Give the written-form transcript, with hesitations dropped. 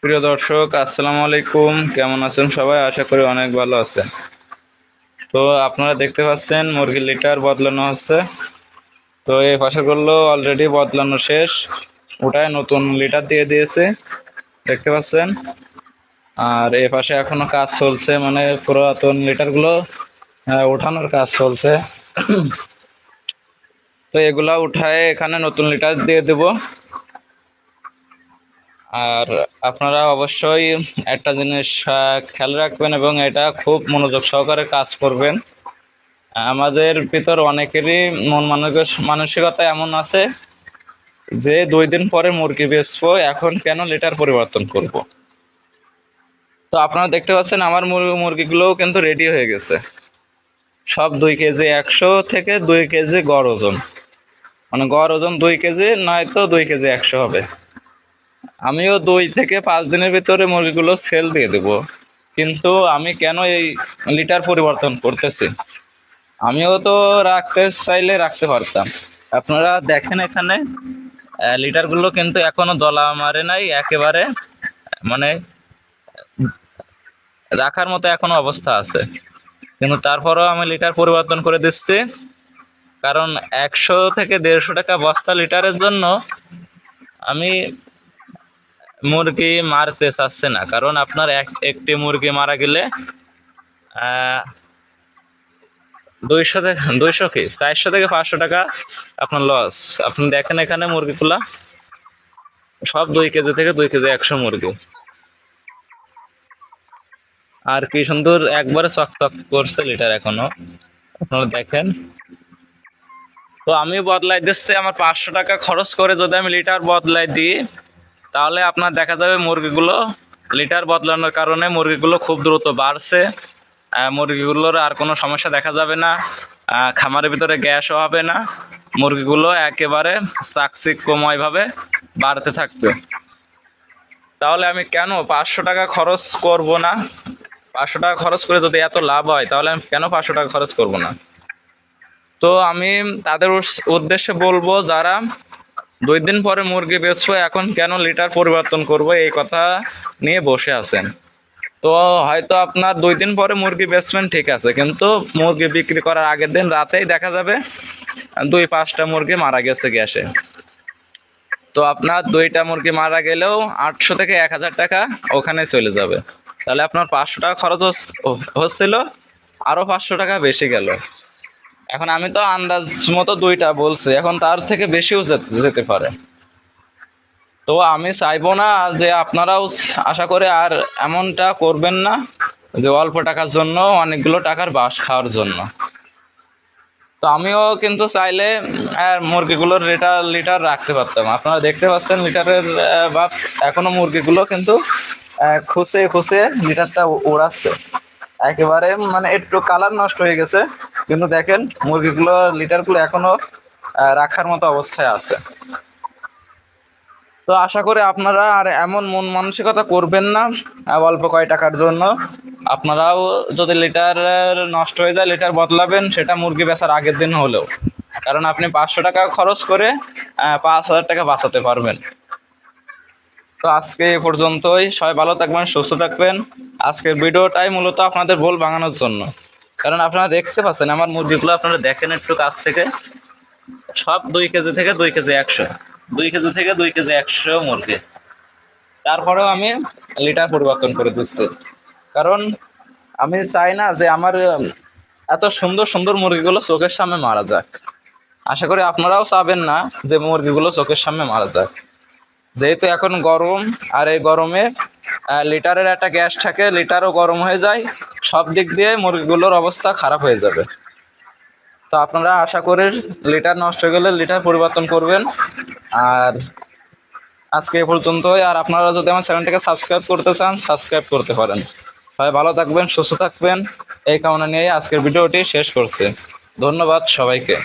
প্রিয় দর্শক, আসসালামু আলাইকুম। কেমন আছেন সবাই? আশা করি অনেক ভালো আছেন। তো আপনারা দেখতে পাচ্ছেন মুরগির লিটার বদলানো হচ্ছে। তো এই পাশেরগুলো অলরেডি বদলানো শেষ, ওটায় নতুন লিটার দিয়ে দিয়েছে, দেখতে পাচ্ছেন। আর এই পাশে এখনো কাজ চলছে, মানে পুরাতন লিটারগুলো ওঠানোর কাজ চলছে। তো এগুলা উঠায় এখানে নতুন লিটার দিয়ে দেব। আর আপনারা অবশ্যই একটা জিনিস খেয়াল রাখবেন এবং এটা খুব মনোযোগ সহকারে কাজ করবেন। আমাদের ভিতর অনেকেরই মন মানসিকতা এমন আছে যে 2 দিন পরে মুরগি বেচবো, এখন কেন লিটার পরিবর্তন করব। তো আপনারা দেখতে পাচ্ছেন আমার মুরগিগুলোও কিন্তু রেডি হয়ে গেছে। সব 2 কেজি 100 থেকে 2 কেজি গড় ওজন, মানে গড় ওজন 2 কেজি, নয়তো 2 কেজি 100 হবে। আমিও 2 থেকে 5 দিনের ভিতরে মুরগিগুলো সেল দিয়ে দেব, কিন্তু আমি কেন এই লিটার পরিবর্তন করতেছি? আমিও তো রাখতে চাইলে রাখতে পারতাম। আপনারা দেখেন এখানে লিটারগুলো কিন্তু এখনো দলা মারে নাই একেবারে, মানে রাখার মতো এখনো অবস্থা আছে। কিন্তু তারপরেও আমি লিটার পরিবর্তন করে দিচ্ছি, কারণ 100 থেকে 150 টাকা বস্তা লিটারের জন্য আমি মুরগি মারতে চাচ্ছে না। কারণ আপনার একটি মুরগি মারা গেলে 400 থেকে 500 টাকা আপনার লস। আপনি দেখেন এখানে মুরগিগুলা সব 2 কেজি থেকে 2 কেজি 100 মুরগি। আর কি সুন্দর একবারে চকচক করছে লিটার এখনো, আপনারা দেখেন। তো আমি বদলাই দিচ্ছি, আমার 500 টাকা খরচ করে যদি আমি লিটার বদলাই দিই, তাহলে আপনার দেখা যাবে মুরগিগুলো লিটার বদলানোর কারণে মুরগিগুলো খুব দ্রুত বাড়ছে। মুরগিগুলোর আর কোনো সমস্যা দেখা যাবে না, খামারের ভিতরে গ্যাসও হবে না, মুরগিগুলো একেবারে চাকচিক্যময়ভাবে বাড়তে থাকবে। তাহলে আমি কেন 500 টাকা খরচ করব না? 500 টাকা খরচ করে যদি এত লাভ হয়, তাহলে আমি কেন 500 টাকা খরচ করব না? তো আমি তাদের উদ্দেশ্যে বলবো, যারা 2 দিন পরে মুরগি বেচবো এখন কেন লিটার পরিবর্তন করব এই কথা নিয়ে বসে আছেন। তো হয়তো আপনার 2 দিন পরে মুরগি বেচবেন, ঠিক আছে, কিন্তু মুরগি বিক্রি করার আগের দিন রাতেই দেখা যাবে 2-5টা মুরগি মারা গেছে গ্যাসে। তো আপনার 2টা মুরগি মারা গেলেও 800 থেকে 1000 টাকা ওখানে চলে যাবে। তাহলে আপনার 500 টাকা খরচ হচ্ছিল, আরো 500 টাকা বেশি গেল। এখন আমি তো আন্দাজ মতো 2টা বলছি, এখন তার থেকে বেশিও যেতে পারে। তো আমি চাইবো না যে আপনারাও আশা করে আর এমনটা করবেন না, যে অল্প টাকার জন্য অনেকগুলো টাকার বাস খাওয়ার জন্য। তো আমিও কিন্তু চাইলে মুরগিগুলোর লিটার রাখতে পারতাম। আপনারা দেখতে পাচ্ছেন লিটারের বাপ এখনো মুরগিগুলো কিন্তু খুঁচে খুঁচে লিটারটা ওড়াচ্ছে একেবারে, মানে একটু কালার নষ্ট হয়ে গেছে, কিন্তু দেখেন মুরগিগুলো লিটারগুলো এখনো রাখার মতো অবস্থায় আছে। তো আশা করি আপনারা আর এমন মন মানসিকতা করবেন না অল্প কয় টাকার জন্য। আপনারাও যদি লিটার নষ্ট হয়ে যায়, লিটার বদলাবেন, সেটা মুরগি বেচার আগের দিন হলেও, কারণ আপনি 500 টাকা খরচ করে 5000 টাকা বাঁচাতে পারবেন। তো আজকে এ পর্যন্তই। সবাই ভালো থাকবেন, সুস্থ থাকবেন। আজকের ভিডিওটাই মূলত আপনাদের ভুল ভাঙানোর জন্য, কারণ আপনারা দেখতে পাচ্ছেন আমার মুরগিগুলো, আপনারা দেখেন একটু কাছ থেকে, সব 2 কেজি থেকে 2 কেজি 100, 2 কেজি থেকে 2 কেজি 100 মুরগি। তারপরেও আমি লিটার পরিবর্তন করে দিচ্ছি, কারণ আমি চাই না যে আমার এত সুন্দর সুন্দর মুরগিগুলো চোখের সামনে মারা যাক। আশা করি আপনারাও চাবেন না যে মুরগিগুলো চোখের সামনে মারা যাক। যেহেতু এখন গরম, আর এই গরমে লিটারের একটা গ্যাস থাকে, লিটারও গরম হয়ে যায়, সব দিক দিয়ে মুরগিগুলোর অবস্থা খারাপ হয়ে যাবে। তো আপনারা আশা করি লিটার নষ্ট হয়ে গেলে লিটার পরিবর্তন করবেন। আর আজকে এ পর্যন্তই। আর আপনারা যদি আমার চ্যানেলটাকে সাবস্ক্রাইব করতে চান, সাবস্ক্রাইব করতে পারেন। সবাই ভালো থাকবেন, সুস্থ থাকবেন, এই কামনা নিয়ে আজকের ভিডিওটি শেষ করছি। ধন্যবাদ সবাইকে।